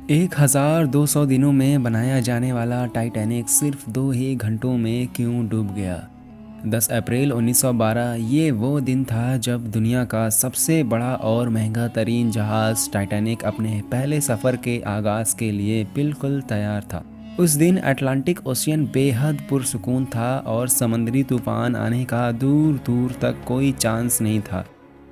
1200 दिनों में बनाया जाने वाला टाइटैनिक सिर्फ 2 ही घंटों में क्यों डूब गया? 10 अप्रैल 1912 ये वो दिन था जब दुनिया का सबसे बड़ा और महंगा तरीन जहाज़ टाइटैनिक अपने पहले सफ़र के आगाज़ के लिए बिल्कुल तैयार था। उस दिन अटलांटिक ओशियन बेहद पुरसुकून था और समुद्री तूफान आने का दूर दूर तक कोई चांस नहीं था।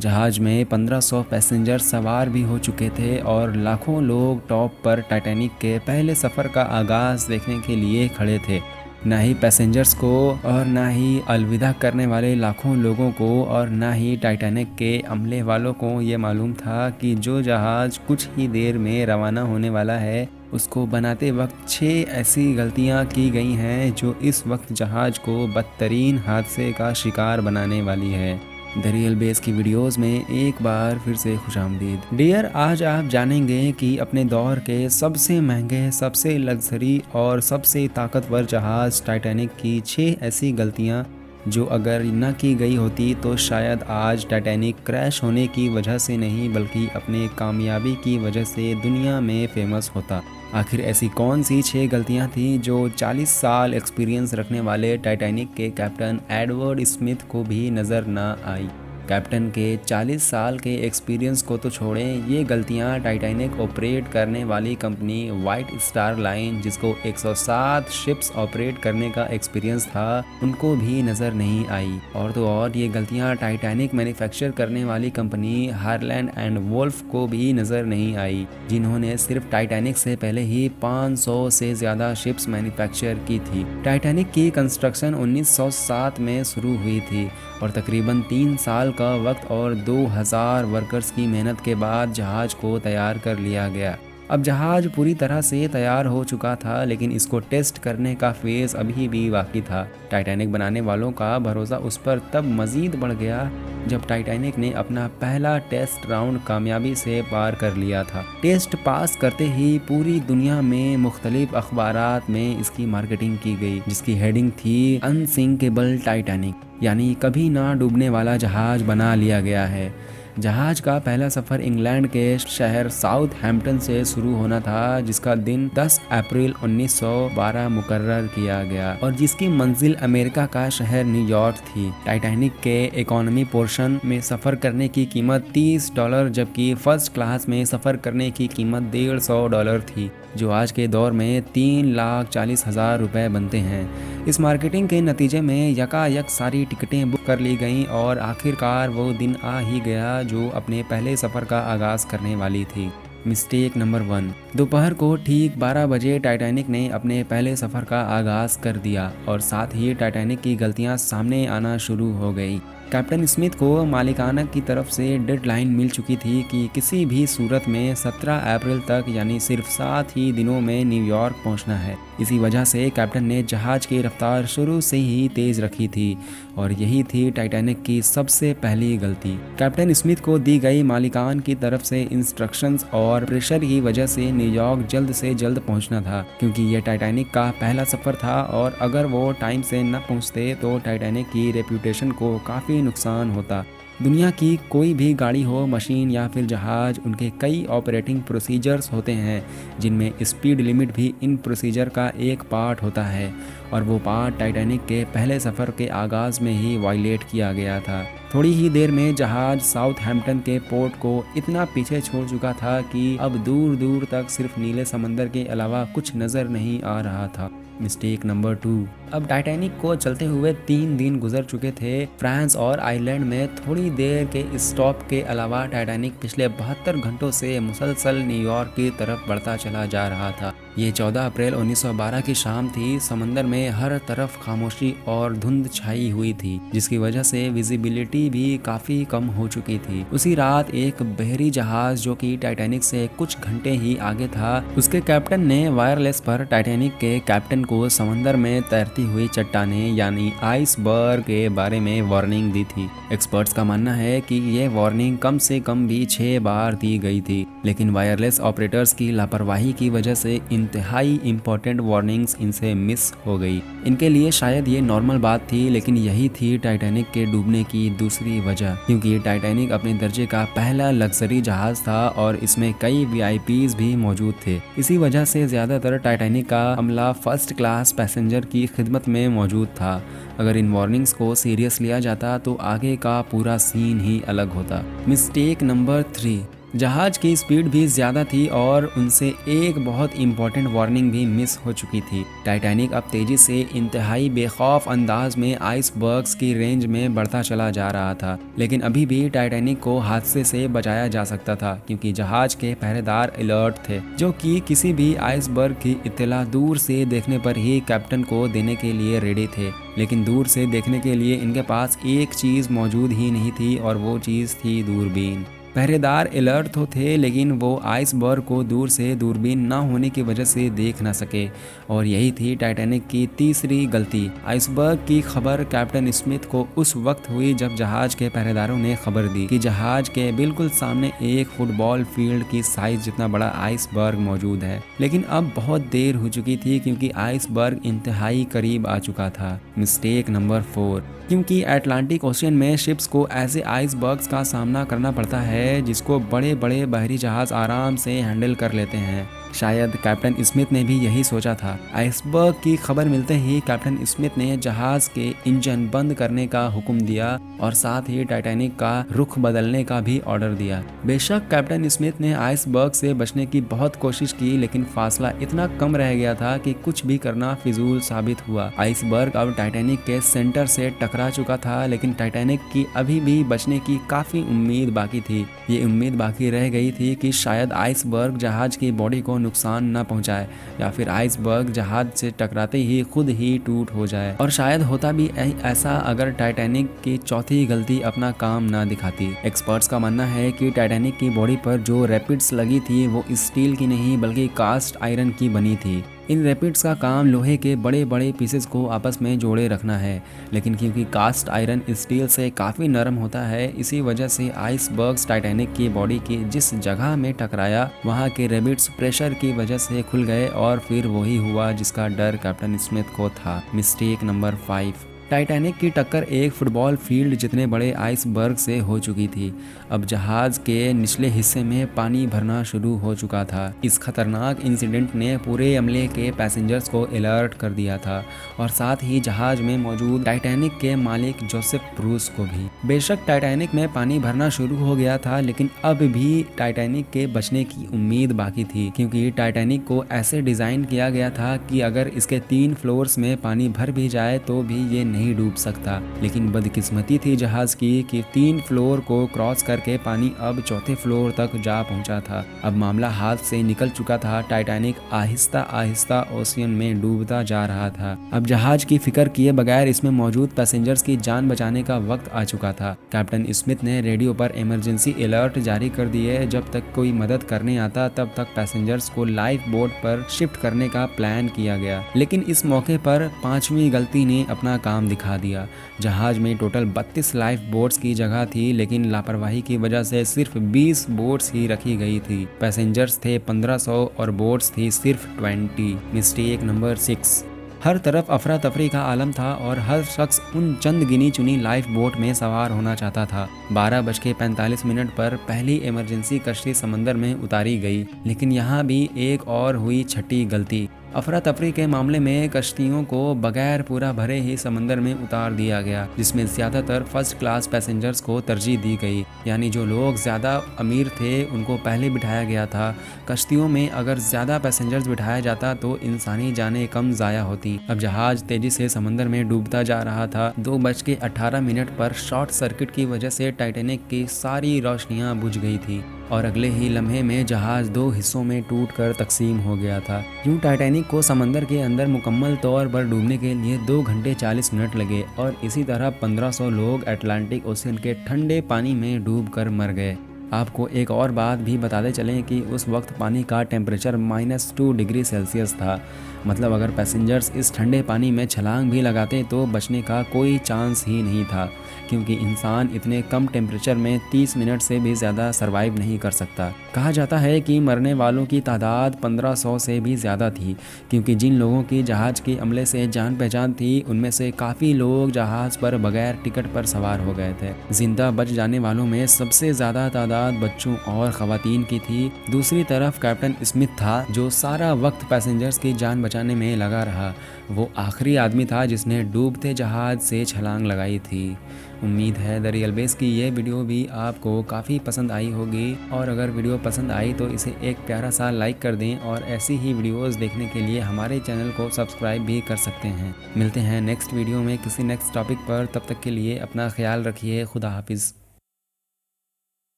जहाज में 1500 पैसेंजर सवार भी हो चुके थे और लाखों लोग टॉप पर टाइटैनिक के पहले सफ़र का आगाज़ देखने के लिए खड़े थे। ना ही पैसेंजर्स को और ना ही अलविदा करने वाले लाखों लोगों को और ना ही टाइटैनिक के अमले वालों को ये मालूम था कि जो जहाज़ कुछ ही देर में रवाना होने वाला है उसको बनाते वक्त 6 ऐसी गलतियां की गई हैं जो इस वक्त जहाज़ को बदतरीन हादसे का शिकार बनाने वाली है। द रियल बेस की वीडियोस में एक बार फिर से खुशामदीद। डियर, आज आप जानेंगे कि अपने दौर के सबसे महंगे, सबसे लग्जरी और सबसे ताकतवर जहाज़ टाइटैनिक की 6 ऐसी गलतियां जो अगर न की गई होती तो शायद आज टाइटैनिक क्रैश होने की वजह से नहीं बल्कि अपने कामयाबी की वजह से दुनिया में फेमस होता। आखिर ऐसी कौन सी 6 गलतियां थीं जो 40 साल एक्सपीरियंस रखने वाले टाइटैनिक के कैप्टन एडवर्ड स्मिथ को भी नज़र ना आई? कैप्टन के 40 साल के एक्सपीरियंस को तो छोड़ें, ये गलतियां टाइटैनिक ऑपरेट करने वाली कंपनी वाइट स्टार लाइन, जिसको 107 शिप्स ऑपरेट करने का एक्सपीरियंस था, उनको भी नज़र नहीं आई। और तो और ये गलतियां टाइटैनिक मैन्युफैक्चर करने वाली कंपनी हारलैंड एंड वोल्फ को भी नज़र नहीं आई, जिन्होंने सिर्फ टाइटैनिक से पहले ही 500 से ज़्यादा शिप्स मैन्युफैक्चर की थी। टाइटैनिक की कंस्ट्रक्शन 1907 में शुरू हुई थी और तकरीबन 3 साल का वक्त और 2000 वर्कर्स की मेहनत के बाद जहाज़ को तैयार कर लिया गया। अब जहाज़ पूरी तरह से तैयार हो चुका था, लेकिन इसको टेस्ट करने का फेज़ अभी भी बाकी था। टाइटैनिक बनाने वालों का भरोसा उस पर तब मज़ीद बढ़ गया जब टाइटैनिक ने अपना पहला टेस्ट राउंड कामयाबी से पार कर लिया था। टेस्ट पास करते ही पूरी दुनिया में मुख्तलिफ अखबारात में इसकी मार्केटिंग की गई, जिसकी हेडिंग थी अनसिंकेबल टाइटैनिक, यानी कभी ना डूबने वाला जहाज़ बना लिया गया है। जहाज का पहला सफ़र इंग्लैंड के शहर साउथहैम्पटन से शुरू होना था, जिसका दिन 10 अप्रैल 1912 मुकर्रर किया गया और जिसकी मंजिल अमेरिका का शहर न्यूयॉर्क थी। टाइटैनिक के इकोनॉमी पोर्शन में सफ़र करने की कीमत $30, जबकि फर्स्ट क्लास में सफ़र करने की कीमत $150 थी, जो आज के दौर में 3,40,000 रुपये बनते हैं। इस मार्केटिंग के नतीजे में यकायक सारी टिकटें बुक कर ली गईं और आखिरकार वो दिन आ ही गया जो अपने पहले सफ़र का आगाज़ करने वाली थी। Mistake number 1। दोपहर को ठीक 12 बजे टाइटैनिक ने अपने पहले सफ़र का आगाज़ कर दिया और साथ ही टाइटैनिक की गलतियां सामने आना शुरू हो गई। कैप्टन स्मिथ को मालिकाना की तरफ से डेडलाइन मिल चुकी थी कि किसी भी सूरत में 17 अप्रैल तक, यानी सिर्फ 7 ही दिनों में न्यूयॉर्क पहुंचना है। इसी वजह से कैप्टन ने जहाज़ की रफ्तार शुरू से ही तेज़ रखी थी और यही थी टाइटैनिक की सबसे पहली गलती। कैप्टन स्मिथ को दी गई मालिकान की तरफ से इंस्ट्रक्शंस और प्रेशर की वजह से न्यूयॉर्क जल्द से जल्द पहुंचना था, क्योंकि यह टाइटैनिक का पहला सफ़र था और अगर वो टाइम से न पहुंचते तो टाइटैनिक की रेप्यूटेशन को काफ़ी नुकसान होता। दुनिया की कोई भी गाड़ी हो, मशीन या फिर जहाज़, उनके कई ऑपरेटिंग प्रोसीजर्स होते हैं, जिनमें स्पीड लिमिट भी इन प्रोसीजर का एक पार्ट होता है और वो पार्ट टाइटैनिक के पहले सफ़र के आगाज़ में ही वायलेट किया गया था। थोड़ी ही देर में जहाज़ साउथहैम्पटन के पोर्ट को इतना पीछे छोड़ चुका था कि अब दूर दूर तक सिर्फ नीले समंदर के अलावा कुछ नज़र नहीं आ रहा था। Mistake number 2। अब टाइटैनिक को चलते हुए 3 दिन गुजर चुके थे। फ्रांस और आयरलैंड में थोड़ी देर के स्टॉप के अलावा टाइटैनिक पिछले 72 घंटों से मुसलसल न्यूयॉर्क की तरफ बढ़ता चला जा रहा था। ये 14 अप्रैल 1912 की शाम थी। समंदर में हर तरफ खामोशी और धुंध छाई हुई थी, जिसकी वजह से विजिबिलिटी भी काफ़ी कम हो चुकी थी। उसी रात एक बहरी जहाज़ जो कि टाइटैनिक से कुछ घंटे ही आगे था, उसके कैप्टन ने वायरलेस पर टाइटैनिक के कैप्टन को समंदर में तैरती हुई चट्टानें यानी आइसबर्ग के बारे में वार्निंग दी थी। एक्सपर्ट्स का मानना है कि यह वार्निंग कम से कम भी 6 बार दी गई थी, लेकिन वायरलेस ऑपरेटर्स की लापरवाही की वजह से इन इंतहाई इम्पोर्टेंट वार्निंग्स इनसे मिस हो गई। इनके लिए शायद ये नॉर्मल बात थी, लेकिन यही थी टाइटैनिक के डूबने की दूसरी वजह, क्योंकि टाइटैनिक अपने दर्जे का पहला लग्जरी जहाज था और इसमें कई वीआईपीज भी मौजूद थे। इसी वजह से ज्यादातर टाइटैनिक का अमला फर्स्ट क्लास पैसेंजर की खिदमत में मौजूद था। अगर इन वार्निंग्स को सीरियस लिया जाता तो आगे का पूरा सीन ही अलग होता। मिस्टेक नंबर 3, जहाज की स्पीड भी ज़्यादा थी और उनसे एक बहुत इंपॉर्टेंट वार्निंग भी मिस हो चुकी थी। टाइटैनिक अब तेज़ी से इंतहाई बेखौफ अंदाज में आइसबर्ग्स की रेंज में बढ़ता चला जा रहा था, लेकिन अभी भी टाइटैनिक को हादसे से बचाया जा सकता था, क्योंकि जहाज के पहरेदार अलर्ट थे, जो कि किसी भी आइसबर्ग की इत्तला दूर से देखने पर ही कैप्टन को देने के लिए रेडी थे। लेकिन दूर से देखने के लिए इनके पास एक चीज़ मौजूद ही नहीं थी, और वो चीज़ थी दूरबीन। पहरेदार अलर्ट तो थे, लेकिन वो आइसबर्ग को दूर से दूरबीन न होने की वजह से देख ना सके, और यही थी टाइटैनिक की तीसरी गलती। आइसबर्ग की खबर कैप्टन स्मिथ को उस वक्त हुई जब जहाज के पहरेदारों ने खबर दी कि जहाज के बिल्कुल सामने एक फुटबॉल फील्ड की साइज जितना बड़ा आइसबर्ग मौजूद है। लेकिन अब बहुत देर हो चुकी थी, क्योंकि आइसबर्ग इंतहाई करीब आ चुका था। मिस्टेक नंबर 4, क्योंकि अटलांटिक ओशियन में शिप्स को ऐसे आइसबर्ग्स का सामना करना पड़ता है जिसको बड़े बड़े बाहरी जहाज आराम से हैंडल कर लेते हैं। शायद कैप्टन स्मिथ ने भी यही सोचा था। आइसबर्ग की खबर मिलते ही कैप्टन स्मिथ ने जहाज के इंजन बंद करने का हुक्म दिया और साथ ही टाइटैनिक का रुख बदलने का भी ऑर्डर दिया। बेशक कैप्टन स्मिथ ने आइसबर्ग से बचने की बहुत कोशिश की, लेकिन फासला इतना कम रह गया था कि कुछ भी करना फिजूल साबित हुआ। आइसबर्ग अब टाइटैनिक के सेंटर से टकरा चुका था, लेकिन टाइटैनिक की अभी भी बचने की काफी उम्मीद बाकी थी। ये उम्मीद बाकी रह गई थी कि शायद आइसबर्ग जहाज की बॉडी को नुकसान न पहुंचाए, या फिर आइसबर्ग जहाज से टकराते ही खुद ही टूट हो जाए। और शायद होता भी ऐसा अगर टाइटैनिक की चौथी गलती अपना काम ना दिखाती। एक्सपर्ट्स का मानना है कि टाइटैनिक की बॉडी पर जो रैपिड्स लगी थी वो स्टील की नहीं बल्कि कास्ट आयरन की बनी थी। इन रैपिड्स का काम लोहे के बड़े बड़े पीसेस को आपस में जोड़े रखना है, लेकिन क्योंकि कास्ट आयरन स्टील से काफ़ी नरम होता है, इसी वजह से आइसबर्ग्स टाइटैनिक की बॉडी की जिस जगह में टकराया वहाँ के रैपिड्स प्रेशर की वजह से खुल गए, और फिर वही हुआ जिसका डर कैप्टन स्मिथ को था। मिस्टेक नंबर 5, टाइटैनिक की टक्कर एक फुटबॉल फील्ड जितने बड़े आइसबर्ग से हो चुकी थी। अब जहाज के निचले हिस्से में पानी भरना शुरू हो चुका था। इस खतरनाक इंसिडेंट ने पूरे अमले के पैसेंजर्स को अलर्ट कर दिया था, और साथ ही जहाज में मौजूद टाइटैनिक के मालिक जोसेफ ब्रूस को भी। बेशक टाइटैनिक में पानी भरना शुरू हो गया था, लेकिन अब भी टाइटैनिक के बचने की उम्मीद बाकी थी, क्योंकि टाइटैनिक को ऐसे डिजाइन किया गया था कि अगर इसके 3 फ्लोर्स में पानी भर भी जाए तो भी ये नहीं डूब सकता। लेकिन बदकिस्मती थी जहाज की कि 3 फ्लोर को क्रॉस करके पानी अब 4थे फ्लोर तक जा पहुंचा था। अब मामला हाथ से निकल चुका था। टाइटैनिक आहिस्ता आहिस्ता ओशियन में डूबता जा रहा था। अब जहाज की फिक्र किए बगैर इसमें मौजूद पैसेंजर्स की जान बचाने का वक्त आ चुका था। कैप्टन स्मिथ ने रेडियो पर इमरजेंसी अलर्ट जारी कर दिए। जब तक कोई मदद करने आता तब तक पैसेंजर्स को लाइफ बोट पर शिफ्ट करने का प्लान किया गया। लेकिन इस मौके पर 5वीं गलती ने अपना काम दिखा दिया। जहाज में टोटल 32 लाइफ बोट्स की जगह थी, लेकिन लापरवाही की वजह से सिर्फ 20 बोट्स ही रखी गई थी। पैसेंजर्स थे 1500 और बोट्स थी सिर्फ 20। मिस्टेक नंबर 6, हर तरफ अफरा तफरी का आलम था और हर शख्स उन चंद गिनी चुनी लाइफ बोट में सवार होना चाहता था। 12:45 पर पहली इमरजेंसी कश्ती समंदर में उतारी गई, लेकिन यहाँ भी एक और हुई छठी गलती। अफरा तफरी के मामले में कश्तियों को बगैर पूरा भरे ही समंदर में उतार दिया गया, जिसमें ज़्यादातर फर्स्ट क्लास पैसेंजर्स को तरजीह दी गई। यानी जो लोग ज़्यादा अमीर थे उनको पहले बिठाया गया था। कश्तियों में अगर ज़्यादा पैसेंजर्स बिठाया जाता तो इंसानी जानें कम ज़ाया होती। अब जहाज तेज़ी से समंदर में डूबता जा रहा था। 2:18 पर शॉर्ट सर्किट की वजह से टाइटैनिक की सारी रोशनियाँ बुझ गई थी और अगले ही लम्हे में जहाज 2 हिस्सों में टूटकर तकसीम हो गया था। यूं टाइटैनिक को समंदर के अंदर मुकम्मल तौर पर डूबने के लिए 2 घंटे 40 मिनट लगे और इसी तरह 1500 लोग अटलांटिक ओशियन के ठंडे पानी में डूबकर मर गए। आपको एक और बात भी बताते चलें कि उस वक्त पानी का टेम्परेचर -2 डिग्री सेल्सियस था। मतलब अगर पैसेंजर्स इस ठंडे पानी में छलांग भी लगाते तो बचने का कोई चांस ही नहीं था, क्योंकि इंसान इतने कम टेम्परेचर में 30 मिनट से भी ज़्यादा सरवाइव नहीं कर सकता। कहा जाता है कि मरने वालों की तादाद 1500 से भी ज़्यादा थी, क्योंकि जिन लोगों की जहाज़ के अमले से जान पहचान थी उनमें से काफ़ी लोग जहाज़ पर बगैर टिकट पर सवार हो गए थे। जिंदा बच जाने वालों में सबसे ज़्यादा तादाद बच्चों और ख़वातीन की थी। दूसरी तरफ कैप्टन स्मिथ था, जो सारा वक्त पैसेंजर्स की जान बचाने में लगा रहा। वो आखिरी आदमी था जिसने डूबते जहाज़ से छलांग लगाई थी। उम्मीद है द रियल बेस की ये वीडियो भी आपको काफ़ी पसंद आई होगी, और अगर वीडियो पसंद आई तो इसे एक प्यारा सा लाइक कर दें, और ऐसी ही वीडियोस देखने के लिए हमारे चैनल को सब्सक्राइब भी कर सकते हैं। मिलते हैं नेक्स्ट वीडियो में किसी नेक्स्ट टॉपिक पर, तब तक के लिए अपना ख्याल रखिए। खुदा हाफिज़।